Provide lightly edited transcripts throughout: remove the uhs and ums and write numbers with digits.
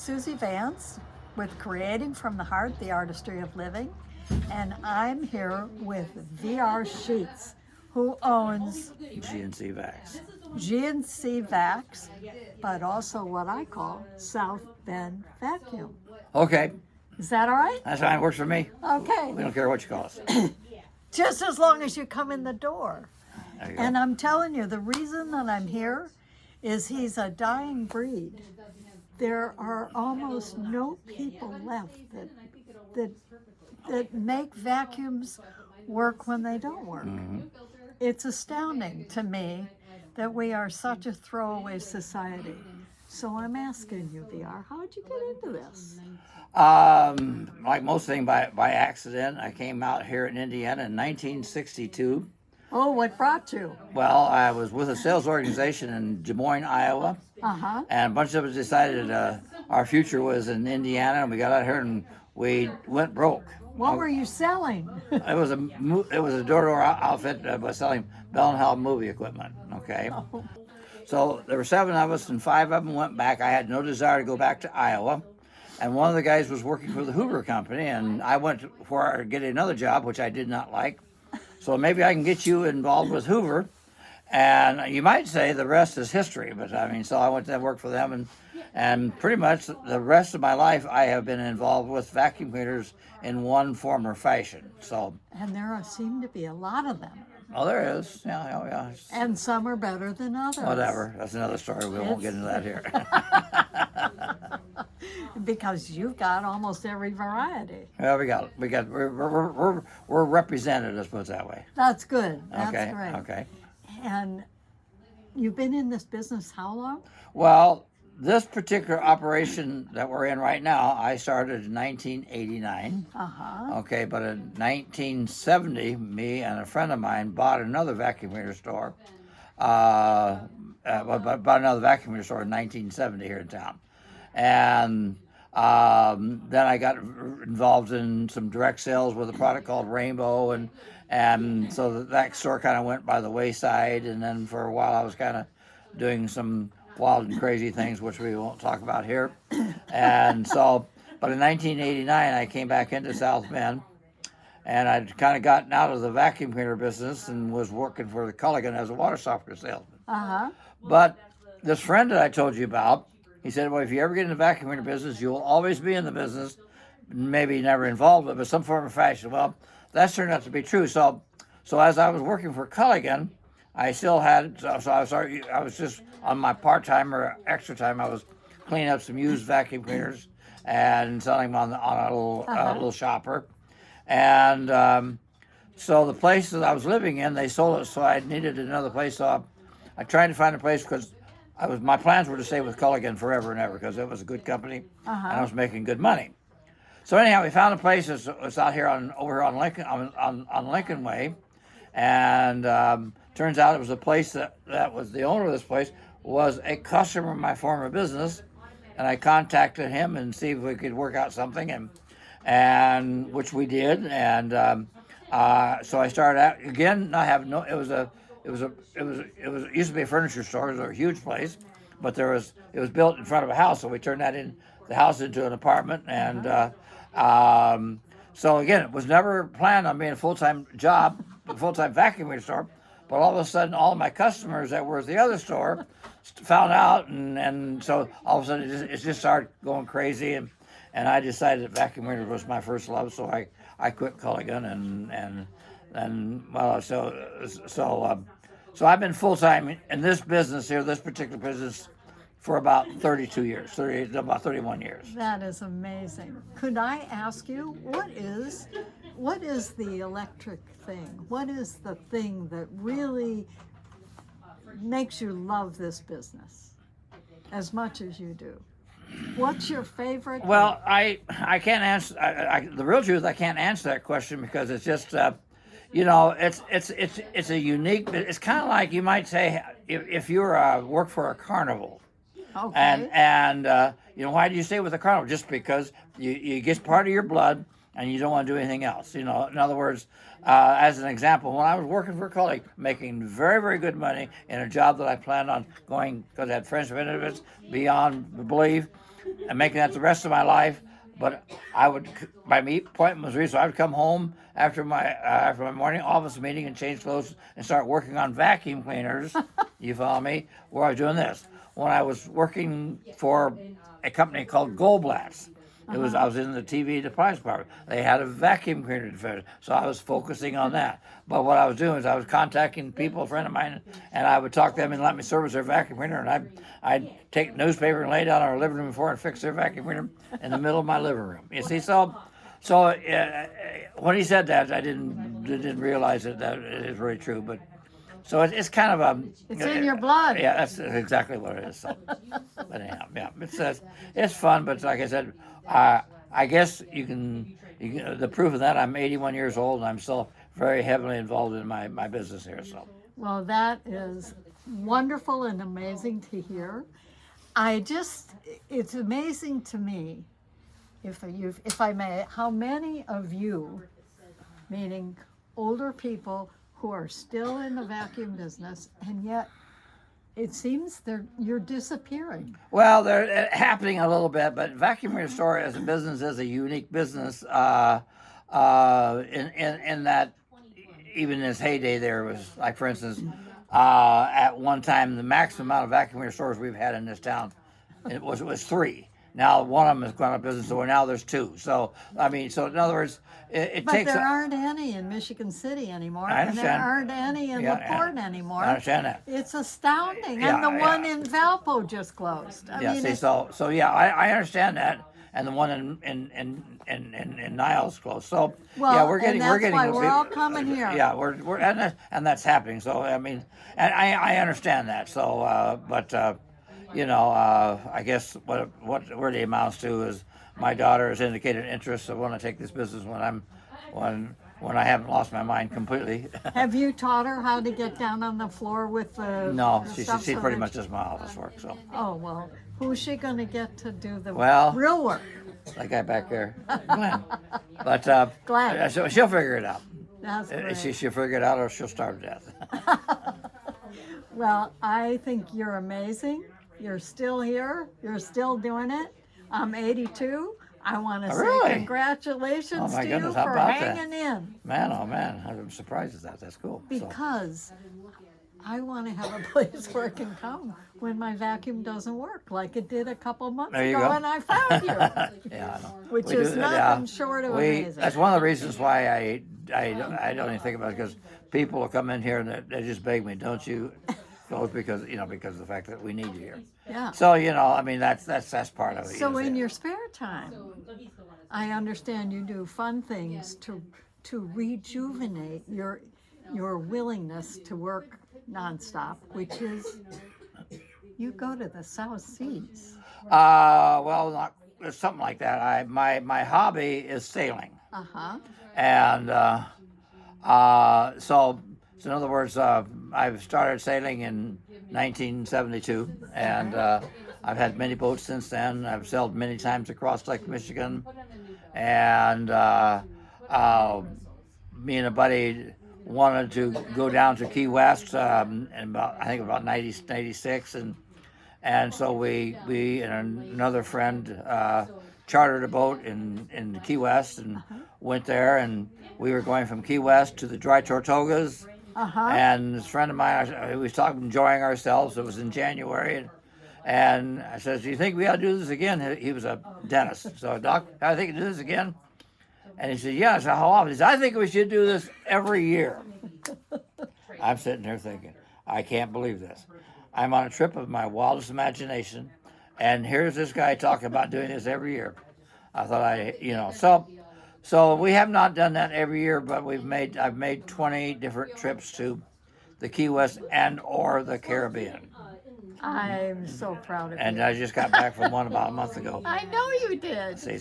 Suzy Vance with Creating from the Heart, the Artistry of Living. And I'm here with VR Sheets, who owns GnC Vacs. GnC Vacs, but also what I call South Bend Vacuum. Okay, Is that all right? that's fine. Works for me. Okay. We don't care what you call us. Just as long as you come in the door. There you go. And I'm telling you, the reason that I'm here is he's a dying breed. There are almost no people left that make vacuums work when they don't work. Mm-hmm. It's astounding to me that we are such a throwaway society. So I'm asking you, VR, how'd you get into this? Like most things by accident. I came out here in Indiana in 1962. Oh, what brought you? Well, I was with a sales organization in Des Moines, Iowa, Uh-huh. and a bunch of us decided our future was in Indiana, and we got out here and we went broke. What were you selling? It was a door-to-door outfit was selling Bell and Howell movie equipment. Okay. So there were 7 of us, and 5 of them went back. I had no desire to go back to Iowa. And one of the guys was working for the Hoover Company, and I went to get another job, which I did not like. So maybe I can get you involved with Hoover. And you might say the rest is history, but I mean, so I went to work for them, and pretty much the rest of my life I have been involved with vacuum cleaners in one form or fashion. So. And there seem to be a lot of them. Oh, there is. Yeah, oh, yeah. And some are better than others. Whatever. That's another story. We won't get into that here. Because you've got almost every variety. Well, we're represented. Let's put it that way. That's good. That's Okay. great. Okay. And you've been in this business how long? Well, this particular operation that we're in right now, I started in 1989. Uh-huh. Okay, but in 1970, me and a friend of mine bought another vacuum cleaner store. Bought another vacuum cleaner store in 1970 here in town, and then I got involved in some direct sales with a product called Rainbow, and so that store kind of went by the wayside. And then for a while, I was kind of doing some wild and crazy things, which we won't talk about here. And so, but in 1989, I came back into South Bend, and I'd kind of gotten out of the vacuum cleaner business and was working for the Culligan as a water softener salesman. Uh-huh. But this friend that I told you about, he said, well, if you ever get in the vacuum cleaner business, you'll always be in the business, maybe never involved with it, but some form of fashion. Well, that's turned out to be true. So as I was working for Culligan, I still had, I was just on my part-time or extra time, I was cleaning up some used vacuum cleaners and selling them on a little shopper. And so the place that I was living in, they sold it, so I needed another place. So I tried to find a place because my plans were to stay with Culligan forever and ever because it was a good company and I was making good money. So anyhow, we found a place that's out here over here on Lincoln on Lincoln Way, and turns out it was a place that was the owner of this place was a customer of my former business, and I contacted him and see if we could work out something, and which we did, and so I started out again. It used to be a furniture store. It was a huge place, but it was built in front of a house, so we turned the house into an apartment, and so again, it was never planned on being a full-time vacuum cleaner store. But all of a sudden, all of my customers that were at the other store found out, and so all of a sudden it just started going crazy, and I decided that vacuum cleaner was my first love, so I quit Culligan, and well, so I've been full time in this business here, this particular business, for about 32 years, about 31 years. That is amazing. Could I ask you, what is the electric thing? What is the thing that really makes you love this business as much as you do? What's your favorite? Well, I can't answer. The real truth, I can't answer that question because it's just, it's a unique. It's kind of like you might say if you work for a carnival. Okay. And why do you stay with the carnival? Just because you get part of your blood and you don't want to do anything else. In other words, as an example, when I was working for a colleague, making very, very good money in a job that I planned on going, because I had friends and benefits beyond belief, and making that the rest of my life. But my meet appointment was reached, so I would come home after my morning office meeting and change clothes and start working on vacuum cleaners. You follow me? Where I was doing this when I was working for a company called Goldblatt's. I was in the TV device department. They had a vacuum cleaner division, so I was focusing on that. But what I was doing is I was contacting people, a friend of mine, and I would talk to them and let me service their vacuum cleaner. And I'd take newspaper and lay down on our living room floor and fix their vacuum cleaner in the middle of my living room. You see, so when he said that, I didn't realize that it is really true. But so it's kind of a. It's in your blood. Yeah, that's exactly what it is. So, but anyhow, yeah, it's fun. But like I said, I guess you can. The proof of that, I'm 81 years old and I'm still very heavily involved in my business here. So. Well, that is wonderful and amazing to hear. It's amazing to me, if I may, how many of you, meaning older people who are still in the vacuum business, and yet it seems you're disappearing. Well, they're happening a little bit, but vacuum cleaner store as a business is a unique business. In that, even in its heyday, there was like, for instance, at one time the maximum amount of vacuum cleaner stores we've had in this town, it was 3. Now one of them has gone out of business, so now there's 2. So I mean, so in other words, it but takes. But there aren't any in Michigan City anymore, I and there understand. aren't any in LaPorte anymore. I understand that. It's astounding, and the one in Valpo just closed. I mean, so yeah, I understand that, and the one in Niles closed. So well, yeah, we're getting why we're all coming here. Yeah, we're and that's happening. So I mean, and I understand that. So but. I guess what it really amounts to is my daughter has indicated interest. I want to take this business when I haven't lost my mind completely. Have you taught her how to get down on the floor with the? No, the she pretty much does my office work. So. Oh well, who's she going to get to do the real work? That guy back there, Glenn. But Glenn. So she'll figure it out. That's great. She'll figure it out, or she'll starve to death. Well, I think you're amazing. You're still here. You're still doing it. I'm 82. I want to say congratulations to you for hanging in. Man, oh man, I'm surprised at that. That's cool. Because I want to have a place where I can come when my vacuum doesn't work, like it did a couple months ago, and I found you. Yeah, I know. Which is nothing short of amazing. That's one of the reasons why I don't even think about it, because people will come in here and they just beg me, don't you? Because of the fact that we need you here. Yeah. So I mean that's part of it. So in your spare time, I understand you do fun things to rejuvenate your willingness to work nonstop, which is you go to the South Seas. Well, not something like that. My hobby is sailing. And so in other words, I've started sailing in 1972, and I've had many boats since then. I've sailed many times across Lake Michigan, and me and a buddy wanted to go down to Key West in about 96, and so we and another friend chartered a boat in Key West and went there, and we were going from Key West to the Dry Tortugas. And this friend of mine, we was enjoying ourselves. It was in January, and I said, "Do you think we ought to do this again?" He was a dentist, so Doc, I think do this again. And he said, "Yeah." I said, "How often?" He said, "I think we should do this every year." I'm sitting there thinking, I can't believe this. I'm on a trip of my wildest imagination, and here's this guy talking about doing this every year. I thought So we have not done that every year, but I've made 20 different trips to the Key West and or the Caribbean. I'm so proud of you. And I just got back from one about a month ago. I know you did. See,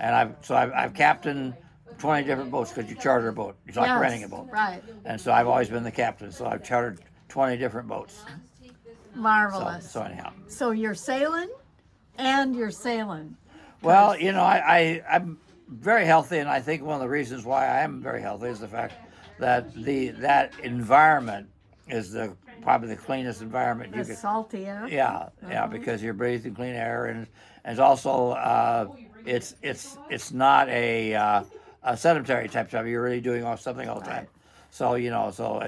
and I've captained 20 different boats, because you charter a boat. It's like renting a boat. Right. And so I've always been the captain, so I've chartered 20 different boats. Marvelous. So anyhow. So you're sailing, and you're sailing. Well, I'm very healthy, and I think one of the reasons why I am very healthy is the fact that that environment probably the cleanest environment you The could. salty air. Yeah, yeah, because you're breathing clean air, and it's also it's not a sedentary type job. You're really doing something all the time. Right. So so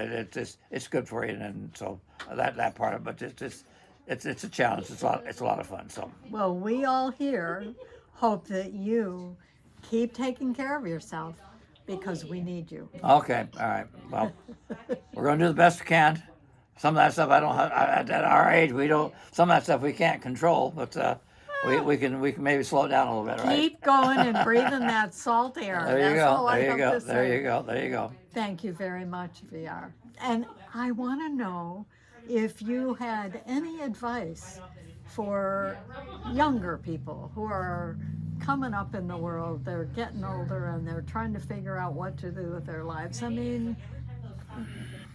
it's good for you, and so that part of it, but it's a challenge. It's a lot of fun. So Well, we all here hope that you keep taking care of yourself because we need you. okay, all right. Well, we're gonna do the best we can. Some of that stuff I don't have, at our age we don't. Some of that stuff we can't control, but we can maybe slow it down a little bit, right? Keep going and breathing that salt air. There you That's go. all I There you have go. to There say. you go. There you go. Thank you very much, VR. And I want to know if you had any advice for younger people who are coming up in the world. They're getting older and they're trying to figure out what to do with their lives. I mean,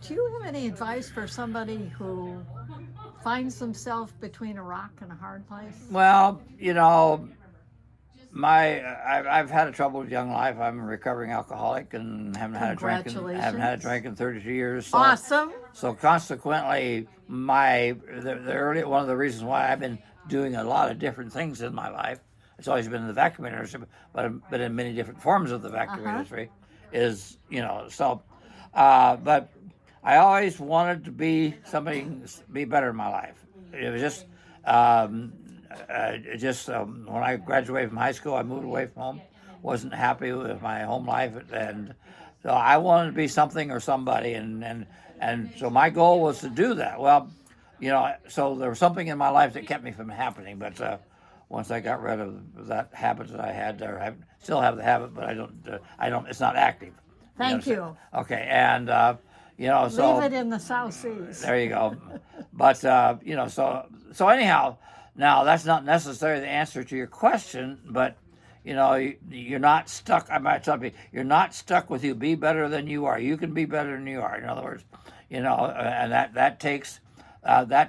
do you have any advice for somebody who finds themselves between a rock and a hard place? Well, I've had a troubled young life. I'm a recovering alcoholic and haven't had a drink. Haven't had a drink in 32 years. So, Awesome. So consequently, the early one of the reasons why I've been doing a lot of different things in my life. It's always been in the vacuum industry, but in many different forms of the vacuum industry, is so. But I always wanted to be better in my life. It was just when I graduated from high school, I moved away from home. Wasn't happy with my home life, and so I wanted to be something or somebody, and so my goal was to do that. Well, so there was something in my life that kept me from happening, but once I got rid of that habit that I had, or I still have the habit, but I don't. It's not active. Thank you. Okay, and so Leave it in the South Seas. there you go. But so anyhow, now that's not necessarily the answer to your question, but you're not stuck. I might tell you, you're not stuck with you. Be better than you are. You can be better than you are. In other words, and that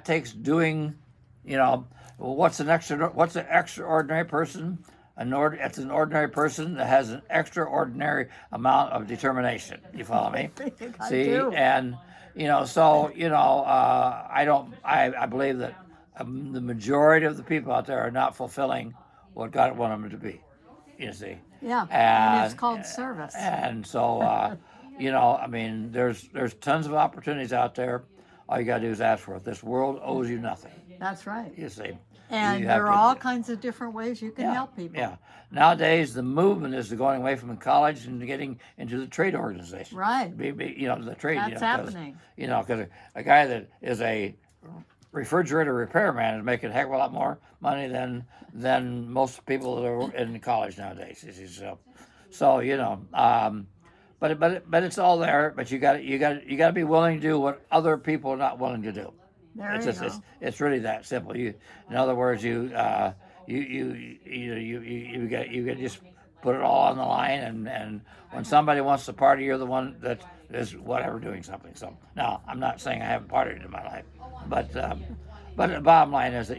takes doing. What's an extraordinary person? It's an ordinary person that has an extraordinary amount of determination. You follow me? I See, do. and I believe that the majority of the people out there are not fulfilling what God wanted them to be. You see. Yeah, and it's called service. And so, I mean, there's tons of opportunities out there. All you got to do is ask for it. This world owes you nothing. That's right. You see. And You have there are to- all kinds of different ways you can help people. Yeah. Nowadays, the movement is going away from college and getting into the trade organization. Right. The trade. That's happening. Because a guy that is a refrigerator repairman is making a heck of a lot more money than most people that are in college nowadays. You see, but it's all there. But you got to be willing to do what other people are not willing to do. It's really that simple. In other words, you got just put it all on the line, and when somebody wants to party, you're the one that is whatever doing something. So now I'm not saying I haven't partied in my life, but the bottom line is that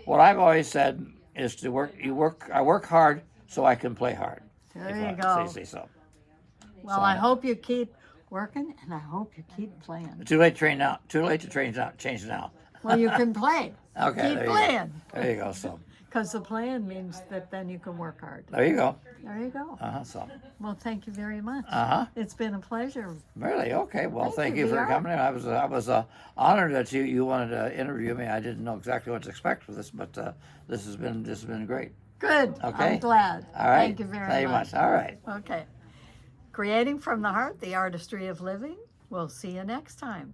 what I've always said is to work. I work hard so I can play hard. There you go. So. Well, I hope you keep working, and I hope you keep playing. Too late to train now. Too late to change now. Well, you can play. Okay. Keep playing. There you go. So. Because the playing means that then you can work hard. There you go. There you go. So. Well, thank you very much. It's been a pleasure. Really? Okay. Well, thank you for VR. coming in. I was honored that you wanted to interview me. I didn't know exactly what to expect for this, but this has been great. Good. Okay. I'm glad. All right. Thank you very much. All right. Okay. Creating from the heart, the artistry of living. We'll see you next time.